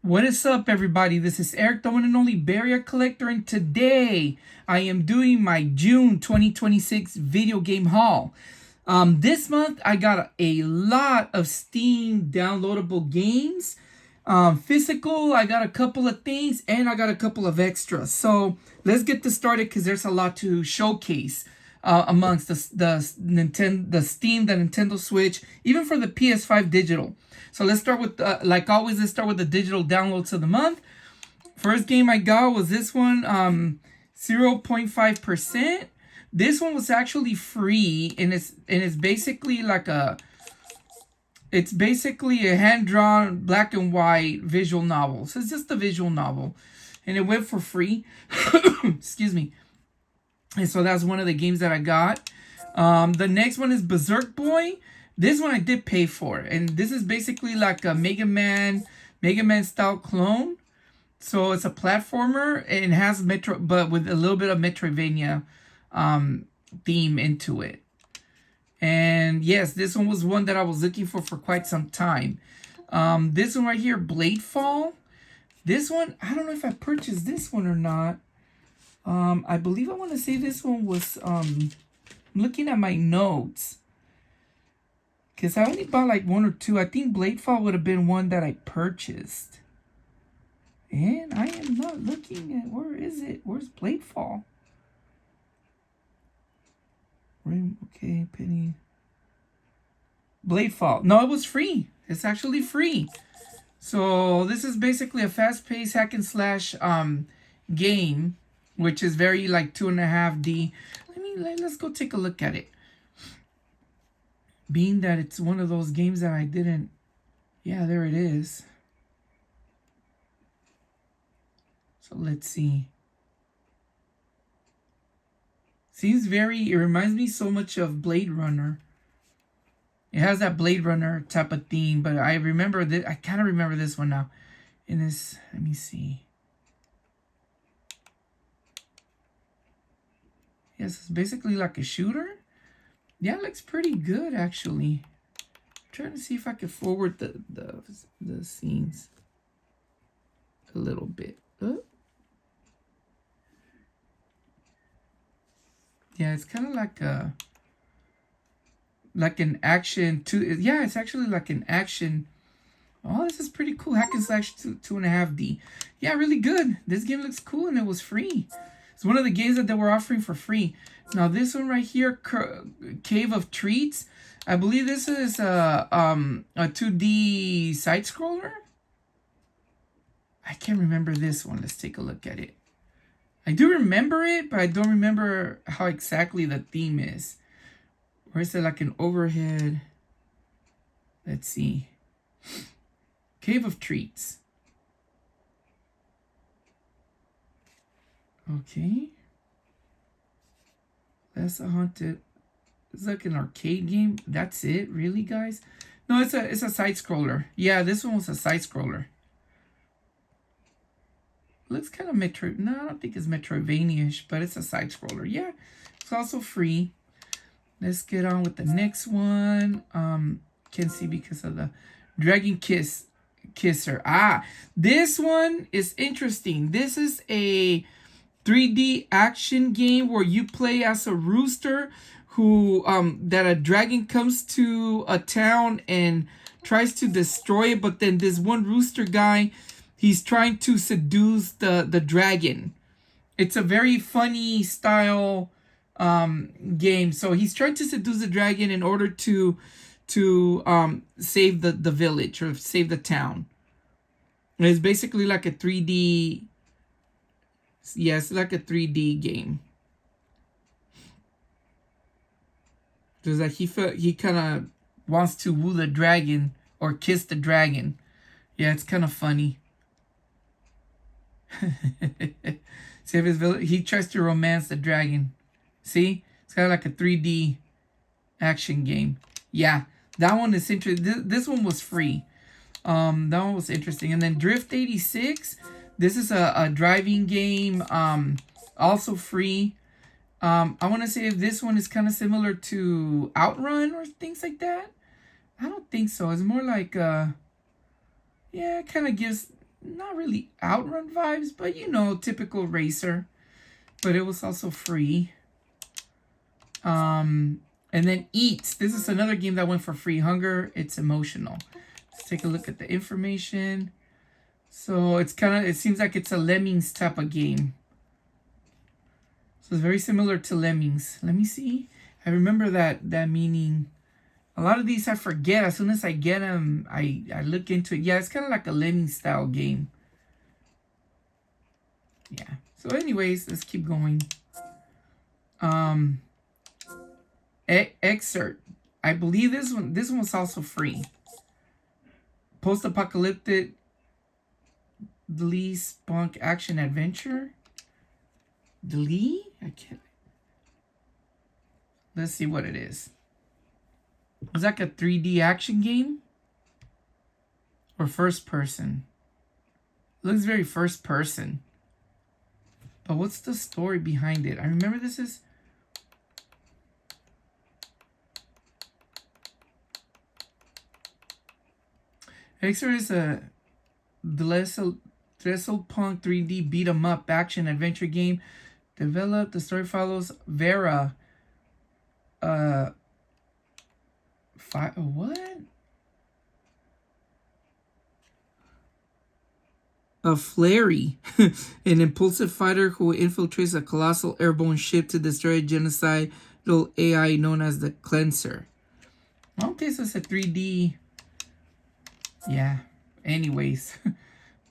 What is up, everybody? This is Erik, the one and only barrier collector, and today I am doing my June 2026 video game haul. This month I got a lot of Steam downloadable games. Physical, I got a couple of things, and I got a couple of extras. So let's get this started because there's a lot to showcase amongst the Steam, the Nintendo Switch, even for the PS5 digital. So let's start with, like always, let's start with the digital downloads of the month. First game I got was this one, 0.5%. This one was actually free, and it's basically like it's basically a hand-drawn black and white visual novel. So it's just a visual novel, and it went for free. Excuse me. And so that's one of the games that I got. The next one is Berserk Boy. This one I did pay for, and this is basically like a Mega Man style clone. So it's a platformer, and it has Metro, but with a little bit of Metroidvania theme into it. And yes, this one was one that I was looking for quite some time. This one right here, Bladefall. This one, I don't know if I purchased this one or not. I believe I want to say this one was, I'm looking at my notes. Because I only bought like one or two. I think Bladefall would have been one that I purchased. And I am not looking at, where is it? Where's Bladefall? Okay, penny. Bladefall. No, it was free. It's actually free. So this is basically a fast-paced hack and slash game, which is very like 2.5D. Let's go take a look at it. Being that it's one of those games that I didn't... Yeah, there it is. So let's see. Seems very... It reminds me so much of Blade Runner. It has that Blade Runner type of theme, but I remember that. I kind of remember this one now. In this... Let me see. Yes, it's basically like a shooter. Yeah, it looks pretty good, actually. I'm trying to see if I can forward the scenes a little bit. Yeah, it's kind of like an action too. Yeah, it's actually like an action. Oh, this is pretty cool. Hack and slash 2.5D. Yeah, really good. This game looks cool, and it was free. It's one of the games that they were offering for free. Now this one right here, Cave of Treats. I believe this is a 2D side scroller. I can't remember this one. Let's take a look at it. I do remember it, but I don't remember how exactly the theme is. Or is it like an overhead? Let's see. Cave of Treats. Okay. That's a haunted. It's like an arcade game. That's it, really, guys? No, it's a side scroller. Yeah, this one was a side scroller. Looks kind of Metro. No, I don't think it's Metroidvania-ish, but it's a side scroller. Yeah, it's also free. Let's get on with the next one. Can't see because of the Dragon Kisser. This one is interesting. This is a 3D action game where you play as a rooster who that a dragon comes to a town and tries to destroy it, but then this one rooster guy, he's trying to seduce the dragon. It's a very funny style game. So he's trying to seduce the dragon in order to save the village or save the town. And it's basically like a 3D. Yeah, it's like a 3D game. There's like he kind of wants to woo the dragon or kiss the dragon. Yeah, it's kind of funny. Save his village. He tries to romance the dragon. See, it's kind of like a 3D action game. Yeah, that one is interesting. This one was free. That one was interesting. And then Drift 86. This is a driving game. Also free. I want to say if this one is kind of similar to Outrun or things like that. I don't think so. It's more like yeah, it kind of gives not really Outrun vibes, but you know, typical racer. But it was also free. And then Eat. This is another game that went for free. Hunger, it's emotional. Let's take a look at the information. So it's kind of, it seems like it's a Lemmings type of game. So it's very similar to Lemmings. Let me see. I remember that meaning. A lot of these I forget. As soon as I get them, I look into it. Yeah, it's kind of like a Lemmings style game. Yeah. So anyways, let's keep going. Excerpt. I believe this one was also free. Post-apocalyptic Dlee Spunk action adventure. Dlee? I can't. Let's see what it is. Is that like a 3D action game? Or first person? It looks very first person. But what's the story behind it? I remember this is... Exer is a Dresselpunk 3D beat-em-up action adventure game. Developed, the story follows Vera. What? A Flary, an impulsive fighter who infiltrates a colossal airborne ship to destroy a genocidal AI known as the Cleanser. Okay, so it's a 3D. Yeah. Anyways,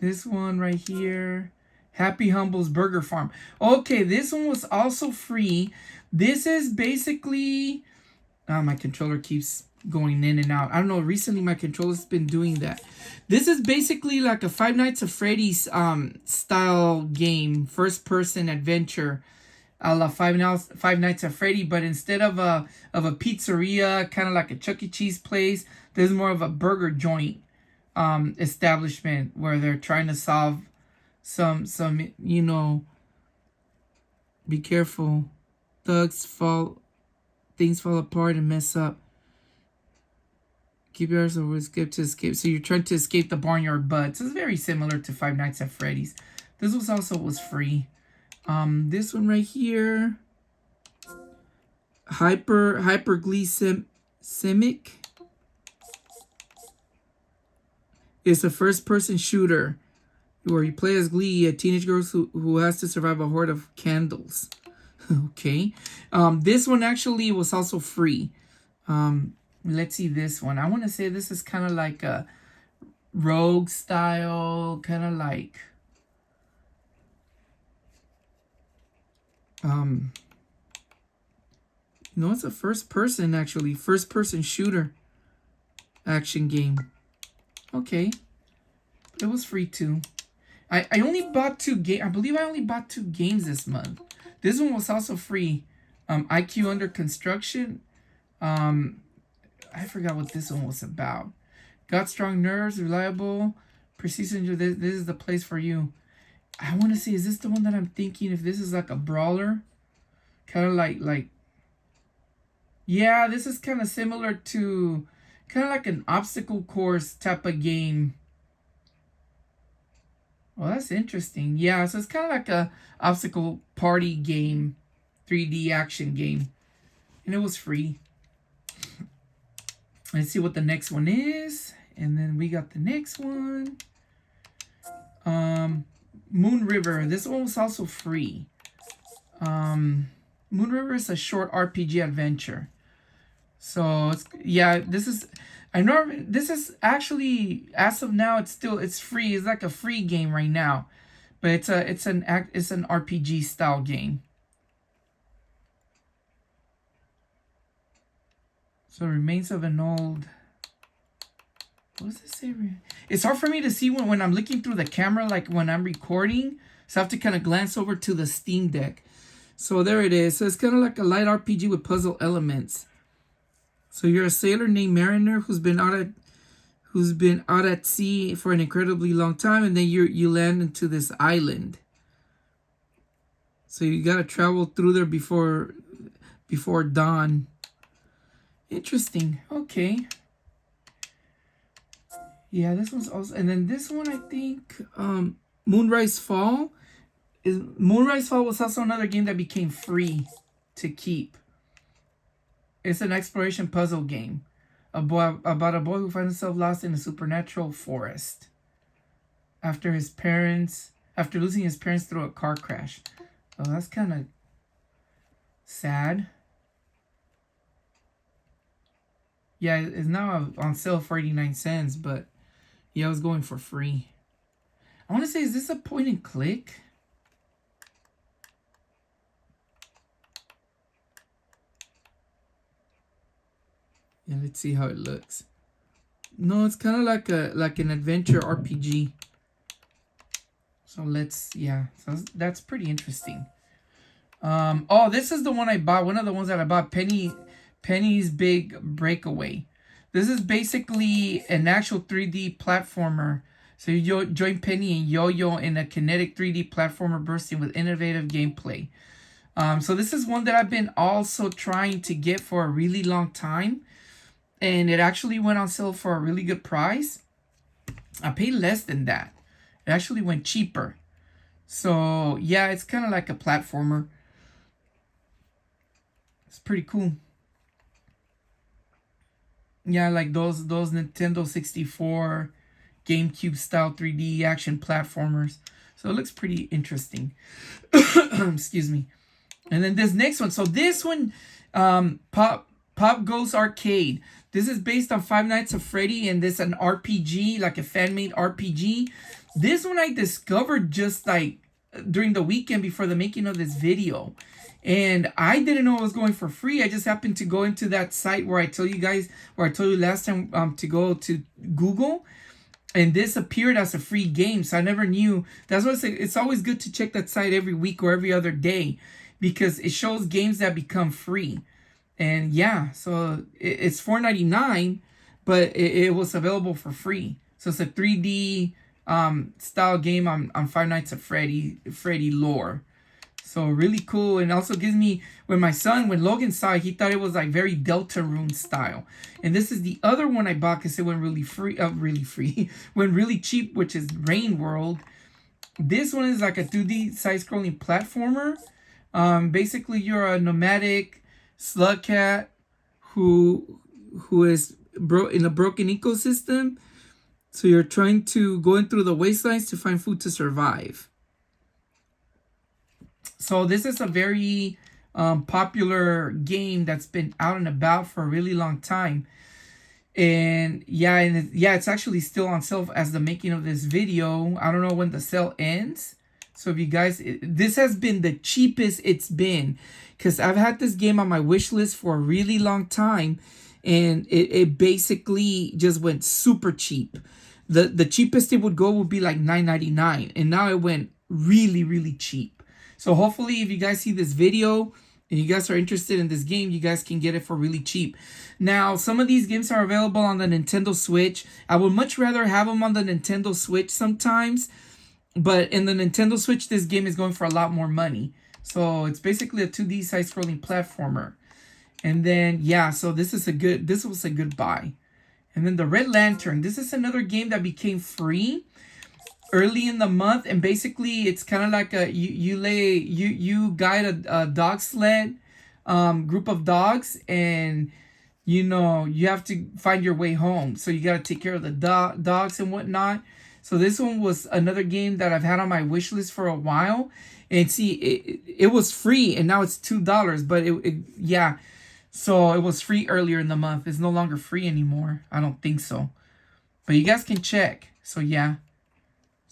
this one right here. Happy Humble's Burger Farm. Okay, this one was also free. This is basically... my controller keeps going in and out. I don't know. Recently, my controller's been doing that. This is basically like a Five Nights at Freddy's style game. First-person adventure. A la Five Nights at Freddy. But instead of a pizzeria, kind of like a Chuck E. Cheese place, there's more of a burger joint establishment where they're trying to solve some you know, be careful, things fall apart and mess up. Keep your eyes over escape to escape. So you're trying to escape the barnyard butts. It's very similar to Five Nights at Freddy's. This was free. This one right here, Hyperglycemic. It's a first-person shooter where you play as Glee, a teenage girl who has to survive a horde of candles. Okay. This one actually was also free. Let's see this one. I want to say this is kind of like a rogue style, kind of like... No, it's a first-person, actually. First-person shooter action game. Okay. It was free too. I only bought 2 games. I believe I only bought 2 games this month. This one was also free. IQ Under Construction. I forgot what this one was about. Got strong nerves, reliable, precision. This is the place for you. I want to see, is this the one that I'm thinking? If this is like a brawler, kind of like. Yeah, this is kind of similar to, kind of like an obstacle course type of game. Well, that's interesting. Yeah, so it's kind of like a obstacle party game, 3D action game. And it was free. Let's see what the next one is. And then we got the next one. Moon River. This one was also free. Moon River is a short RPG adventure. So, yeah, this is... I know this is actually, as of now, it's free. It's like a free game right now, but it's an RPG style game. So remains of an old. What does it say? It's hard for me to see when I'm looking through the camera, like when I'm recording. So I have to kind of glance over to the Steam Deck. So there it is. So it's kind of like a light RPG with puzzle elements. So you're a sailor named Mariner who's been out at sea for an incredibly long time, and then you land into this island. So you gotta travel through there before dawn. Interesting. Okay. Yeah, this one's also, and then this one I think Moonrise Fall was also another game that became free to keep. It's an exploration puzzle game. About a boy who finds himself lost in a supernatural forest after losing his parents through a car crash. Oh, that's kind of sad. Yeah, it's now on sale for 89 cents, but yeah, I was going for free. I want to say, is this a point and click? Yeah, let's see how it looks. No, it's kind of like an adventure RPG. So that's pretty interesting. Oh, this is the one I bought. One of the ones that I bought, Penny's Big Breakaway. This is basically an actual 3D platformer. So you join Penny and Yo-Yo in a kinetic 3D platformer bursting with innovative gameplay. So this is one that I've been also trying to get for a really long time. And it actually went on sale for a really good price. I paid less than that. It actually went cheaper. So yeah, it's kind of like a platformer. It's pretty cool. Yeah, like those Nintendo 64, GameCube style 3D action platformers. So it looks pretty interesting. Excuse me. And then this next one. So this one, Pop Goes Arcade. This is based on Five Nights at Freddy, and this an RPG, like a fan-made RPG. This one I discovered just like during the weekend before the making of this video. And I didn't know it was going for free. I just happened to go into that site where I told you last time to go to Google. And this appeared as a free game. So I never knew. That's why it's always good to check that site every week or every other day, because it shows games that become free. And yeah, so it's $4.99, but it was available for free. So it's a 3D style game on Five Nights at Freddy lore. So really cool. And also gives me, when Logan saw it, he thought it was like very Deltarune style. And this is the other one I bought because it went really free, went really cheap, which is Rain World. This one is like a 2D side-scrolling platformer. Basically, you're a nomadic slug cat who is in a broken ecosystem. So you're trying to go in through the wastelands to find food to survive. So this is a very popular game that's been out and about for a really long time. And it's actually still on sale as the making of this video. I don't know when the sale ends. So if you guys, this has been the cheapest it's been, because I've had this game on my wish list for a really long time, and it basically just went super cheap. The cheapest it would go would be like $9.99, and now it went really, really cheap. So hopefully if you guys see this video and you guys are interested in this game, you guys can get it for really cheap. Now, some of these games are available on the Nintendo Switch. I would much rather have them on the Nintendo Switch sometimes, but in the Nintendo Switch, this game is going for a lot more money. So it's basically a 2D side-scrolling platformer. And then, yeah, so this was a good buy. And then the Red Lantern. This is another game that became free early in the month. And basically, it's kind of like you guide a dog sled group of dogs, and you have to find your way home. So you got to take care of the dogs and whatnot. So this one was another game that I've had on my wish list for a while. And see, it was free, and now it's $2. But so it was free earlier in the month. It's no longer free anymore. I don't think so. But you guys can check. So yeah.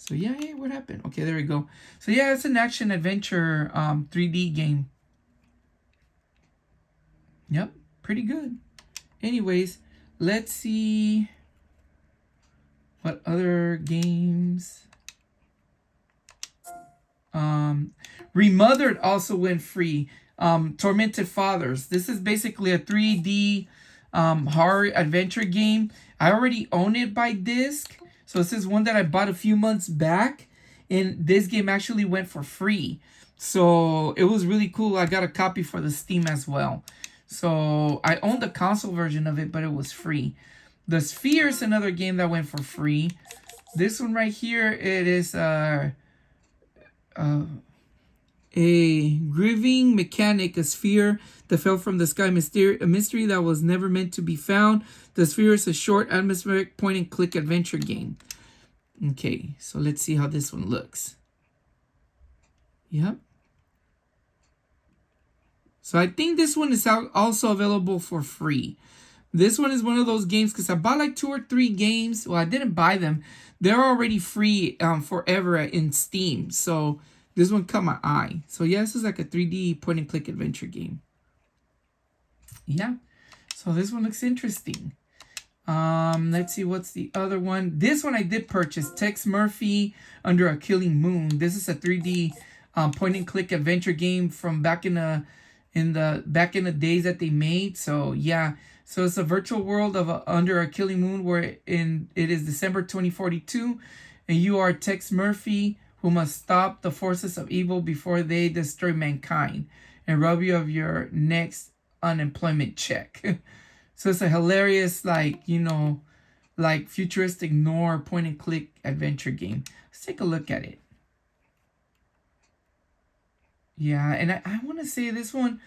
Hey, what happened? Okay, there we go. So yeah, it's an action adventure 3D game. Yep, pretty good. Anyways, let's see what other games. Remothered also went free. Tormented Fathers. This is basically a 3D horror adventure game. I already own it by disc. So this is one that I bought a few months back. And this game actually went for free. So it was really cool. I got a copy for the Steam as well. So I owned the console version of it, but it was free. The Sphere is another game that went for free. This one right here, it is a grieving mechanic, a sphere that fell from the sky, a mystery that was never meant to be found. The Sphere is a short atmospheric point-and-click adventure game. Okay, so let's see how this one looks. Yep. So I think this one is also available for free. This one is one of those games, because I bought like 2 or 3 games. Well, I didn't buy them. They're already free forever in Steam. So this one caught my eye. So yeah, this is like a 3D point-and-click adventure game. Yeah. So this one looks interesting. Let's see, what's the other one? This one I did purchase. Tex Murphy Under a Killing Moon. This is a 3D point-and-click adventure game from back in the days that they made. So yeah. So it's a virtual world of Under a Killing Moon, where it is December 2042, and you are Tex Murphy, who must stop the forces of evil before they destroy mankind and rob you of your next unemployment check. So it's a hilarious, like futuristic noir point-and-click adventure game. Let's take a look at it. Yeah, and I want to say this one,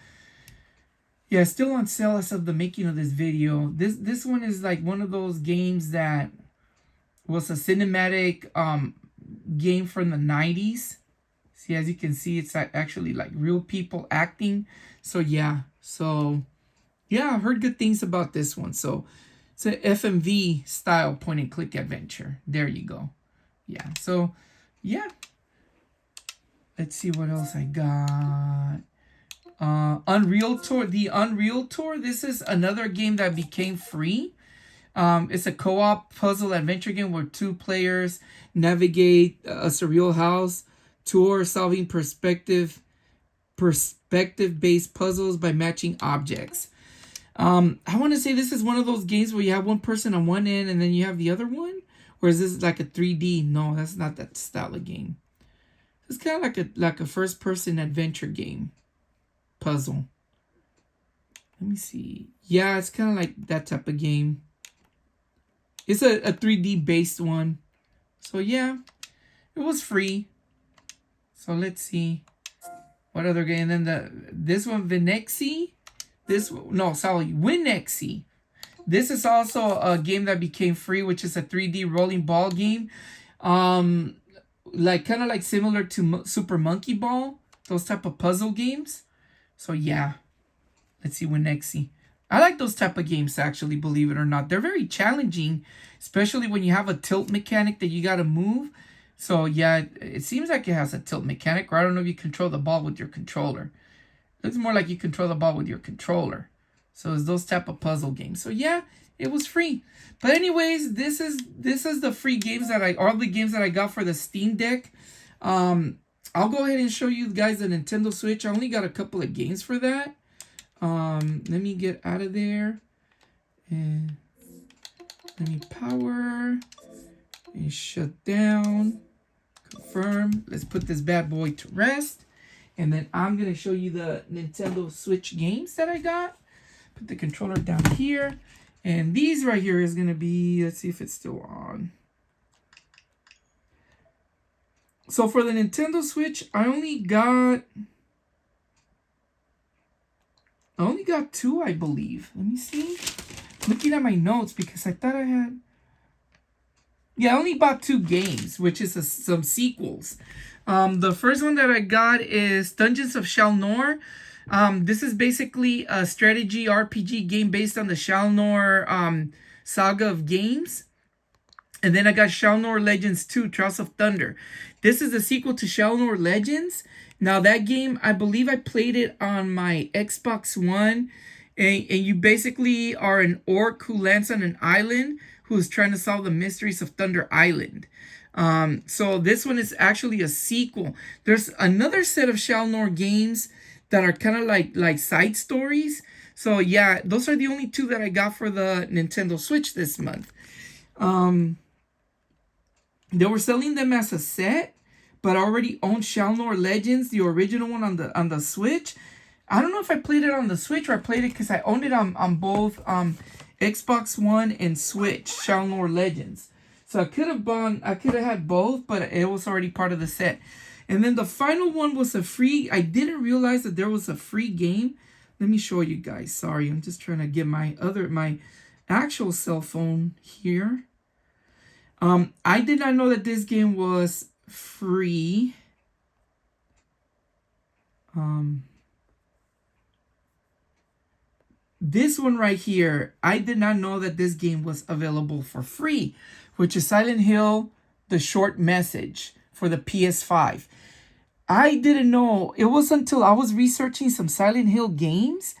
yeah, still on sale as of the making of this video. This one is like one of those games that was a cinematic game from the 90s. See, as you can see, it's actually like real people acting. So yeah, I've heard good things about this one. So it's an FMV style point-and-click adventure. There you go. Yeah, so yeah. Let's see what else I got. Unreal Tour. The Unreal Tour. This is another game that became free. It's a co-op puzzle adventure game where 2 players navigate a surreal house tour, solving perspective-based puzzles by matching objects. I want to say this is one of those games where you have one person on one end and then you have the other one. Or is this like a 3D? No, that's not that style of game. It's kind of like a first-person adventure game. Puzzle. Let me see. Yeah, it's kind of like that type of game. It's a 3D based one. So yeah, it was free. So let's see what other game. And then this one, Winexy. Winexy. This is also a game that became free, which is a 3D rolling ball game. Like kind of like similar to Super Monkey Ball, those type of puzzle games. So yeah, let's see, Winexy. I like those type of games, actually, believe it or not. They're very challenging, especially when you have a tilt mechanic that you got to move. So yeah, it seems like it has a tilt mechanic, or I don't know if you control the ball with your controller. It looks more like you control the ball with your controller. So it's those type of puzzle games. So yeah, it was free. But anyways, this is the free games all the games that I got for the Steam Deck. I'll go ahead and show you guys the Nintendo Switch. I only got a couple of games for that. Let me get out of there. And let me power. And shut down. Confirm. Let's put this bad boy to rest. And then I'm going to show you the Nintendo Switch games that I got. Put the controller down here. And these right here is going to be, let's see if it's still on. So for the Nintendo Switch, I only got 2, I believe. Let me see. Looking at my notes because I thought I had. Yeah, I only bought 2 games, which is some sequels. The first one that I got is Dungeons of Shal Noor. This is basically a strategy RPG game based on the Shal Noor saga of games. And then I got Shal Noor Legends 2, Trials of Thunder. This is the sequel to Shal Noor Legends. Now that game, I believe I played it on my Xbox One. And you basically are an orc who lands on an island who is trying to solve the mysteries of Thunder Island. So this one is actually a sequel. There's another set of Shal Noor games that are kind of like side stories. So yeah, those are the only 2 that I got for the Nintendo Switch this month. They were selling them as a set, but I already owned Shal Noor Legends, the original one on the Switch. I don't know if I played it on the Switch or I played it because I owned it on both Xbox One and Switch, Shaolin Legends. So I could have had both, but it was already part of the set. And then the final one was a free. I didn't realize that there was a free game. Let me show you guys. Sorry, I'm just trying to get my actual cell phone here. I did not know that this game was free. This one right here, I did not know that this game was available for free, which is Silent Hill, The Short Message for the PS5. I didn't know. It was until I was researching some Silent Hill games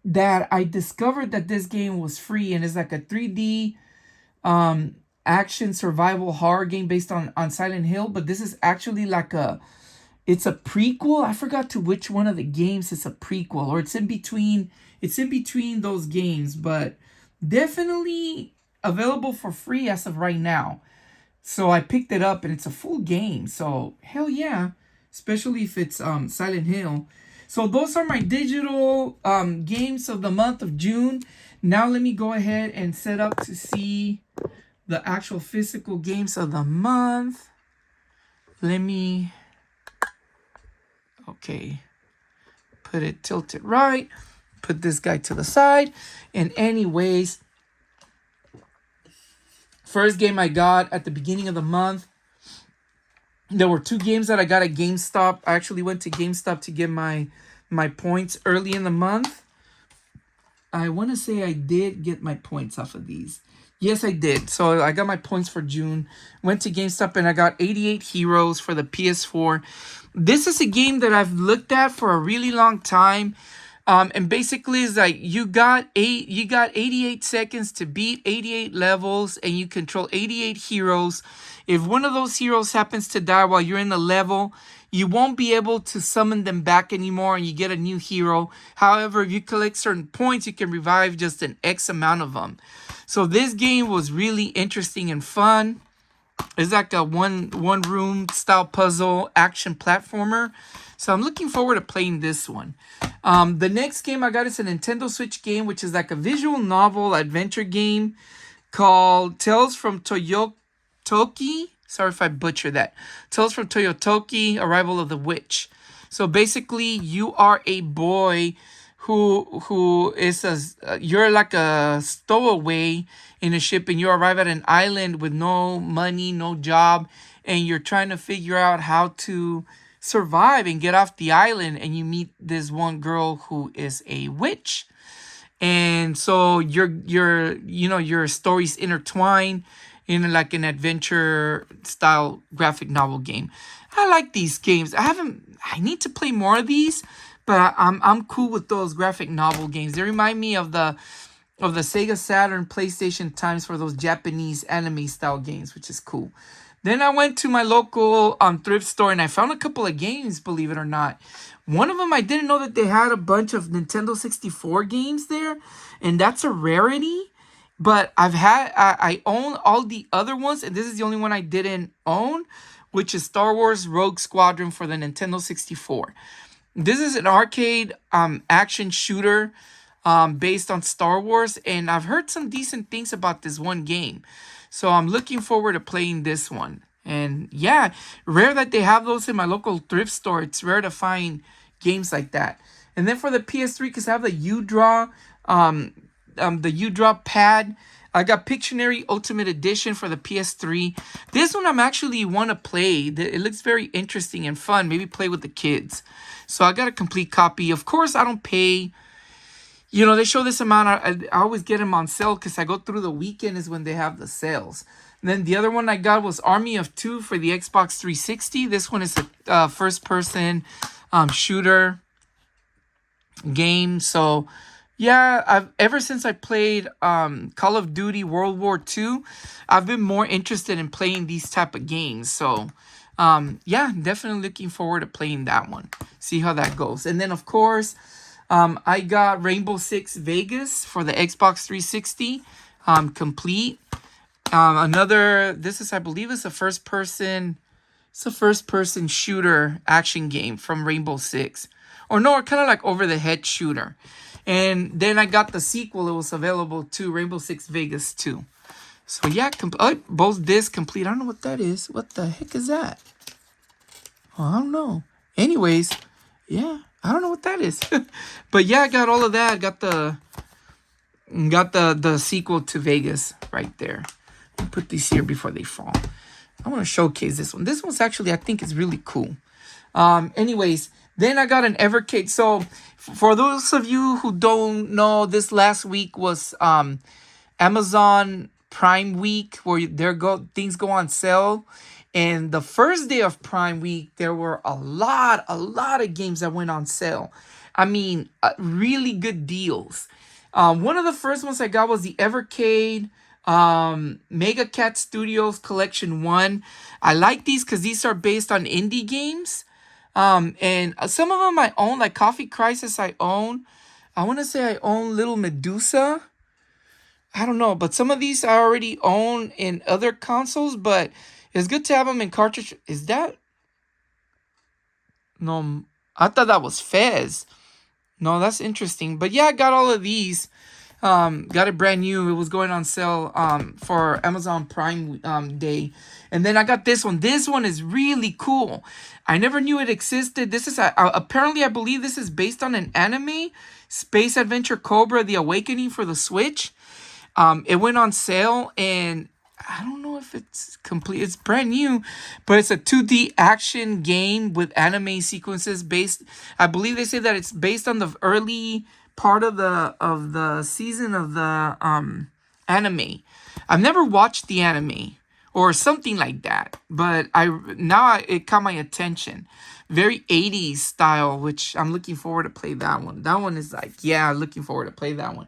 that I discovered that this game was free, and it's like a 3D action survival horror game based on Silent Hill, but this is actually like it's a prequel. I forgot to which one of the games it's a prequel, or it's in between those games, but definitely available for free as of right now. So I picked it up and it's a full game. So hell yeah, especially if it's Silent Hill. So those are my digital games of the month of June. Now let me go ahead and set up to see the actual physical games of the month. Okay, put it tilted right. Put this guy to the side. And anyways, first game I got at the beginning of the month. There were 2 games that I got at GameStop. I actually went to GameStop to get my points early in the month. I want to say I did get my points off of these. Yes, I did. So I got my points for June. Went to GameStop and I got 88 Heroes for the PS4. This is a game that I've looked at for a really long time. And basically it's like you got 88 seconds to beat 88 levels, and you control 88 heroes. If one of those heroes happens to die while you're in the level, you won't be able to summon them back anymore, and you get a new hero. However, if you collect certain points, you can revive just an X amount of them. So this game was really interesting and fun. It's like a one room style puzzle action platformer. So I'm looking forward to playing this one. The next game I got is a Nintendo Switch game, which is like a visual novel adventure game called Tales from Toyotoki. Sorry if I butcher that. Tales from Toyotoki, Arrival of the Witch. So basically, you are a boy who is you're like a stowaway in a ship, and you arrive at an island with no money, no job, and you're trying to figure out how to survive and get off the island. And you meet this one girl who is a witch, and so your stories intertwine in like an adventure style graphic novel game. I like these games. I need to play more of these, but I'm cool with those graphic novel games. They remind me of the Sega Saturn, PlayStation times for those Japanese anime style games, which is cool. Then I went to my local thrift store and I found a couple of games, believe it or not. One of them, I didn't know that they had a bunch of Nintendo 64 games there, and that's a rarity. But I own all the other ones, and this is the only one I didn't own, which is Star Wars Rogue Squadron for the Nintendo 64. This is an arcade action shooter based on Star Wars, and I've heard some decent things about this one game. So I'm looking forward to playing this one. And yeah, rare that they have those in my local thrift store. It's rare to find games like that. And then for the PS3, because I have the U-Draw, the U-Draw pad, I got Pictionary Ultimate Edition for the PS3. This one I'm actually want to play. It looks very interesting and fun. Maybe play with the kids. So I got a complete copy. Of course, I don't pay. You know, they show this amount. I always get them on sale because I go through the weekend is when they have the sales. And then the other one I got was Army of Two for the Xbox 360. This one is a first-person shooter game. So, yeah, ever since I played Call of Duty World War II, I've been more interested in playing these type of games. So, yeah, definitely looking forward to playing that one. See how that goes. And then, of course, I got Rainbow Six Vegas for the Xbox 360 complete. This is, I believe, it's a first-person shooter action game from Rainbow Six. Or no, kind of like over-the-head shooter. And then I got the sequel. It was available too, Rainbow Six Vegas 2. So yeah, both discs complete. I don't know what that is. What the heck is that? Oh, I don't know. Anyways, yeah, I don't know what that is. But yeah, I got all of that. Got the sequel to Vegas right there. I'll put these here before they fall. I want to showcase this one. This one's actually, I think, is really cool. Anyways, then I got an Evercade. So for those of you who don't know, this last week was Amazon Prime Week, where things go on sale. And the first day of Prime Week, there were a lot of games that went on sale. I mean, really good deals. One of the first ones I got was the Evercade Mega Cat Studios Collection 1. I like these because these are based on indie games. And some of them I own, like Coffee Crisis I own. I want to say I own Little Medusa. I don't know, but some of these I already own in other consoles, but it's good to have them in cartridge. Is that? No, I thought that was Fez. No, that's interesting. But yeah, I got all of these. Got it brand new. It was going on sale for Amazon Prime Day. And then I got this one. This one is really cool. I never knew it existed. This is apparently, I believe this is based on an anime, Space Adventure Cobra: The Awakening for the Switch. It went on sale, and I don't know if it's complete. It's brand new, but it's a 2D action game with anime sequences based. I believe they say that it's based on the early part of the season of the anime. I've never watched the anime or something like that, but it caught my attention. Very 80s style, which I'm looking forward to play that one. That one is like, yeah, looking forward to play that one.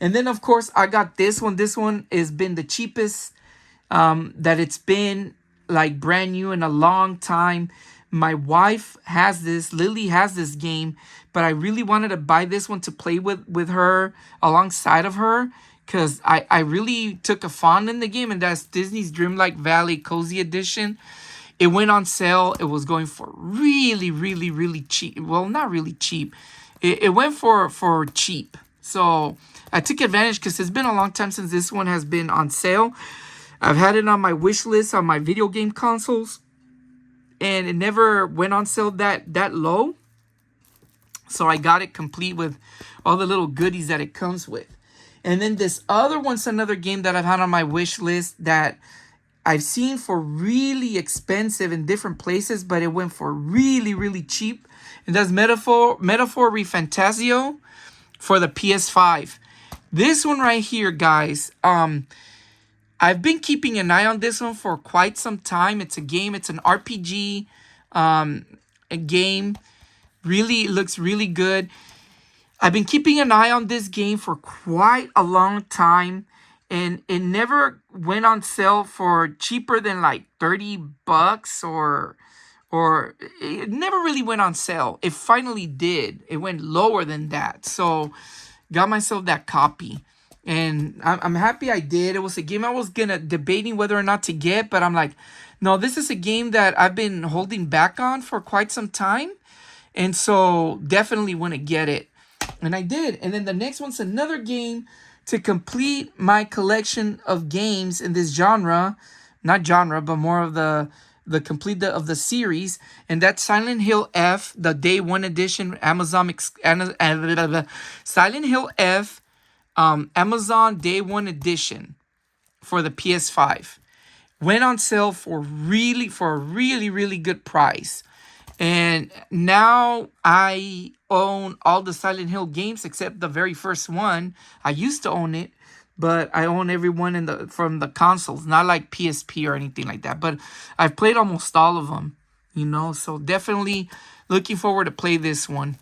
And then of course I got this one. This one has been the cheapest that it's been, like, brand new in a long time. My wife has this, Lily has this game, but I really wanted to buy this one to play with her alongside of her, because I really took a fond in the game, and that's Disney's Dreamlight Valley Cozy Edition. It went on sale. It was going for really, really, really cheap. Well, not really cheap. It went for cheap. So I took advantage because it's been a long time since this one has been on sale. I've had it on my wish list on my video game consoles, and it never went on sale that low. So I got it complete with all the little goodies that it comes with. And then this other one's another game that I've had on my wish list that I've seen for really expensive in different places, but it went for really, really cheap. And that's Metaphor Refantasio for the PS5. This one right here, guys, I've been keeping an eye on this one for quite some time. It's a game. It's an RPG a game. Really, it looks really good. I've been keeping an eye on this game for quite a long time, and it never went on sale for cheaper than like $30 or it never really went on sale. It finally did. It went lower than that. So got myself that copy. And I'm happy I did. It was a game I was debating whether or not to get, but I'm like, no, this is a game that I've been holding back on for quite some time. And so definitely want to get it. And I did. And then the next one's another game to complete my collection of games in this genre. Not genre, but more of the complete of the series. And that's Silent Hill F, the Day 1 edition, Silent Hill F, Amazon Day 1 edition for the PS5. Went on sale for a really, really good price. And now I own all the Silent Hill games except the very first one. I used to own it, but I own every one from the consoles, not like PSP or anything like that. But I've played almost all of them, so definitely looking forward to play this one.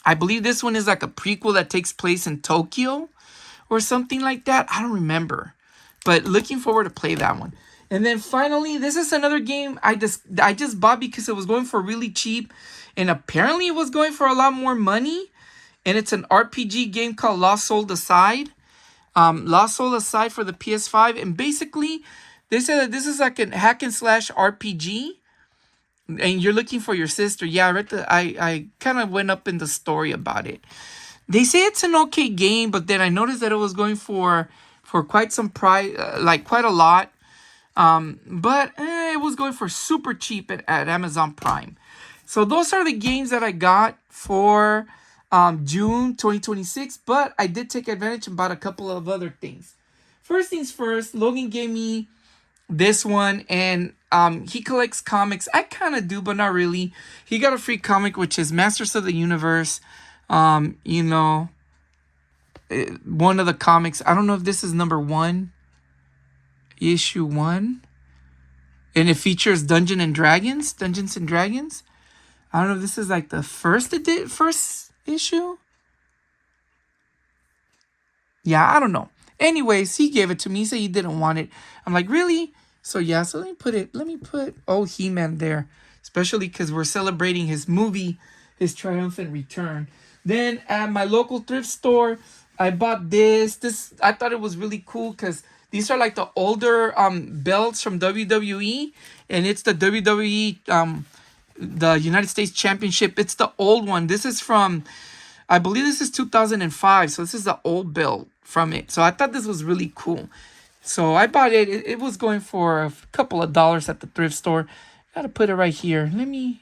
I believe this one is like a prequel that takes place in Tokyo or something like that. I don't remember, but looking forward to play that one. And then finally, this is another game I just bought because it was going for really cheap, and apparently it was going for a lot more money. And it's an RPG game called Lost Soul Aside. Lost Soul Aside for the PS5, and basically they said that this is like a hack and slash RPG, and you're looking for your sister. Yeah, I kind of went up in the story about it. They say it's an okay game, but then I noticed that it was going for quite some price, like quite a lot. But it was going for super cheap at Amazon Prime. So those are the games that I got for June 2026. But I did take advantage and bought a couple of other things. First things first, Logan gave me this one, and he collects comics. I kind of do, but not really. He got a free comic, which is Masters of the Universe. You know, one of the comics. I don't know if this is number 1, issue 1, and it features Dungeons and Dragons. I don't know if this is like the first issue. Yeah, I don't know. Anyways, he gave it to me. He said he didn't want it. I'm like, really? So yeah, so let me put He-Man there, especially because we're celebrating his movie, his triumphant return. Then at my local thrift store, I bought this. I thought it was really cool because these are like the older belts from WWE, and it's the WWE the United States Championship. It's the old one. This is from, I believe this is 2005. So this is the old belt from it. So I thought this was really cool. So I bought it. It was going for a couple of dollars at the thrift store. Gotta put it right here. Can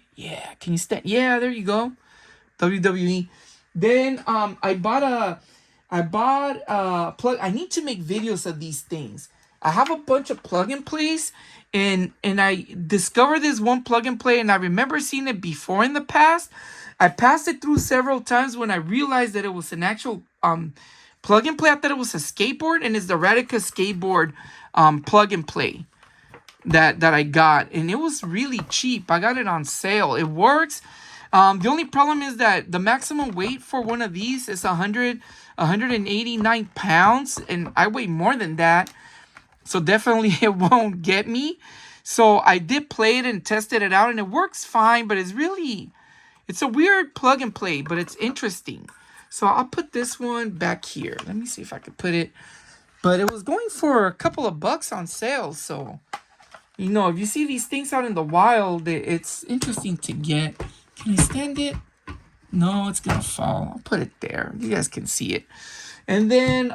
you stand? Yeah, there you go. WWE. Then I bought a plug. I need to make videos of these things. I have a bunch of plug and plays, and I discovered this one plug and play, and I remember seeing it before in the past. I passed it through several times when I realized that it was an actual plug and play. I thought it was a skateboard, and it's the Radica skateboard plug and play that I got, and it was really cheap. I got it on sale. It works. The only problem is that the maximum weight for one of these is 189 pounds, and I weigh more than that, so definitely it won't get me. So I did play it and tested it out, and it works fine, but it's a weird plug and play, but it's interesting. So I'll put this one back here. Let me see if I can put it. But it was going for a couple of bucks on sale. So, if you see these things out in the wild, it's interesting to get. Can I stand it? No, it's going to fall. I'll put it there. You guys can see it. And then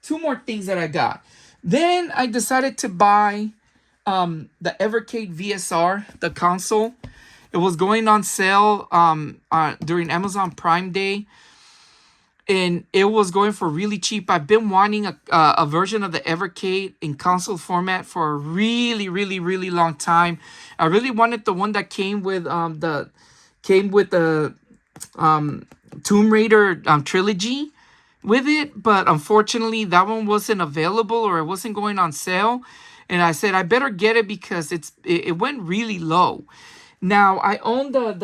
2 more things that I got. Then I decided to buy the Evercade VSR, the console. It was going on sale during Amazon Prime Day, and it was going for really cheap. I've been wanting a version of the Evercade in console format for a really, really, really long time. I really wanted the one that came with the Tomb Raider trilogy with it, but unfortunately that one wasn't available, or it wasn't going on sale. And I said I better get it because it went really low. Now I own the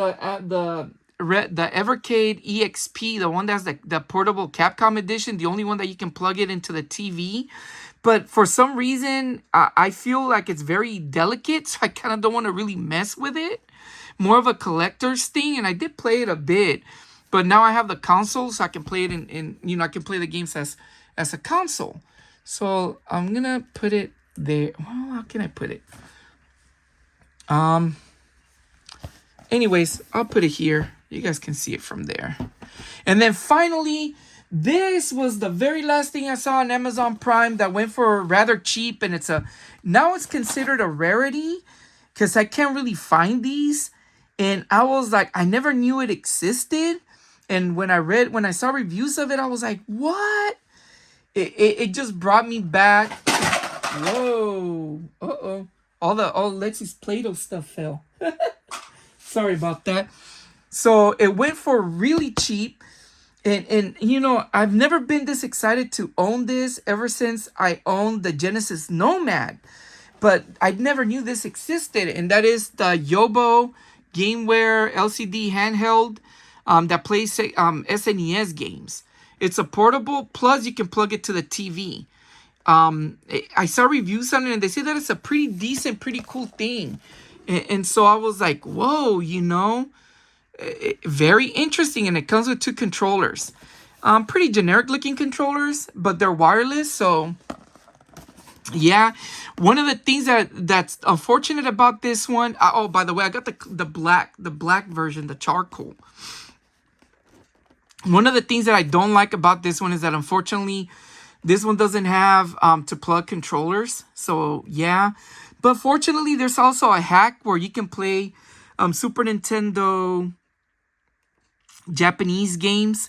Evercade EXP, the one that's the portable Capcom edition, the only one that you can plug it into the TV. But for some reason, I feel like it's very delicate, so I kind of don't want to really mess with it. More of a collector's thing, and I did play it a bit. But now I have the console, so I can play it I can play the games as a console. So I'm gonna put it there. Well, how can I put it? Anyways, I'll put it here. You guys can see it from there. And then finally, this was the very last thing I saw on Amazon Prime that went for rather cheap, and now it's considered a rarity because I can't really find these. And I was like, I never knew it existed. And when I saw reviews of it, I was like, what? It just brought me back. Whoa. All Alexis Play-Doh stuff fell. Sorry about that. So it went for really cheap. And I've never been this excited to own this ever since I owned the Genesis Nomad. But I never knew this existed. And that is the Yobo Gameware LCD handheld that plays SNES games. It's a portable, plus you can plug it to the TV. I saw reviews on it, and they say that it's a pretty decent, pretty cool thing. And so I was like, whoa, very interesting. And it comes with 2 controllers. Pretty generic looking controllers, but they're wireless. So yeah, one of the things that's unfortunate about this one. By the way, I got the black version, the charcoal. One of the things that I don't like about this one is that unfortunately this one doesn't have to plug controllers. So yeah, but fortunately there's also a hack where you can play Super Nintendo Japanese games,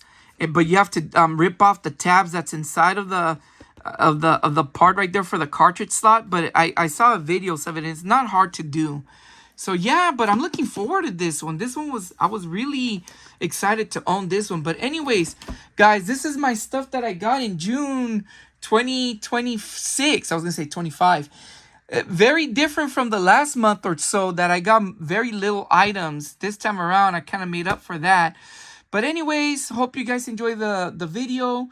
but you have to rip off the tabs that's inside of the part right there for the cartridge slot. But I saw videos of it, and it's not hard to do. So yeah, but I'm looking forward to this one. I was really excited to own this one. But anyways, guys, this is my stuff that I got in June 2026. I was gonna say 25. Very different from the last month or so that I got very little items. This time around, I kind of made up for that. But anyways, hope you guys enjoy the video.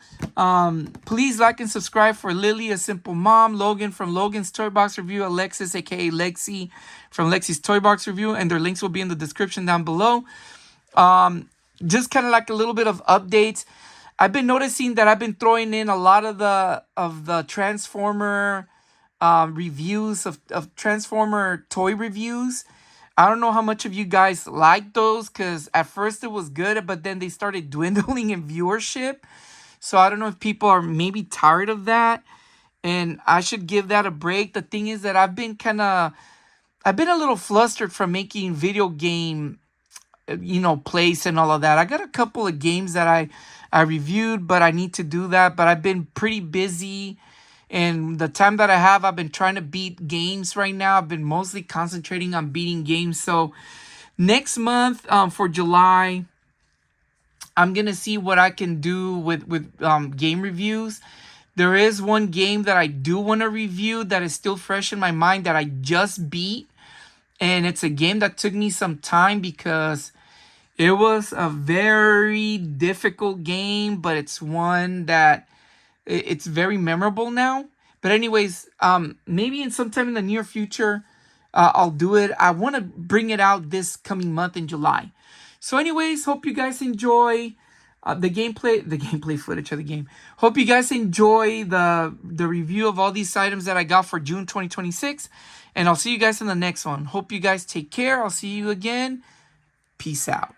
Please like and subscribe for Lily, a simple mom, Logan from Logan's Toy Box Review, Alexis, aka Lexi from Lexi's Toy Box Review, and their links will be in the description down below. Just kind of like a little bit of updates. I've been noticing that I've been throwing in a lot of the Transformer reviews of Transformer toy reviews. I don't know how much of you guys like those, because at first it was good, but then they started dwindling in viewership. So I don't know if people are maybe tired of that, and I should give that a break. The thing is that I've been a little flustered from making video game, plays and all of that. I got a couple of games that I reviewed, but I need to do that. But I've been pretty busy. And the time that I have, I've been trying to beat games right now. I've been mostly concentrating on beating games. So next month, for July, I'm going to see what I can do with game reviews. There is one game that I do want to review that is still fresh in my mind that I just beat. And it's a game that took me some time because it was a very difficult game, but it's one that it's very memorable now. But anyways, maybe in sometime in the near future, I'll do it. I want to bring it out this coming month in July. So anyways, hope you guys enjoy the gameplay footage of the game. Hope you guys enjoy the review of all these items that I got for June 2026. And I'll see you guys in the next one. Hope you guys take care. I'll see you again. Peace out.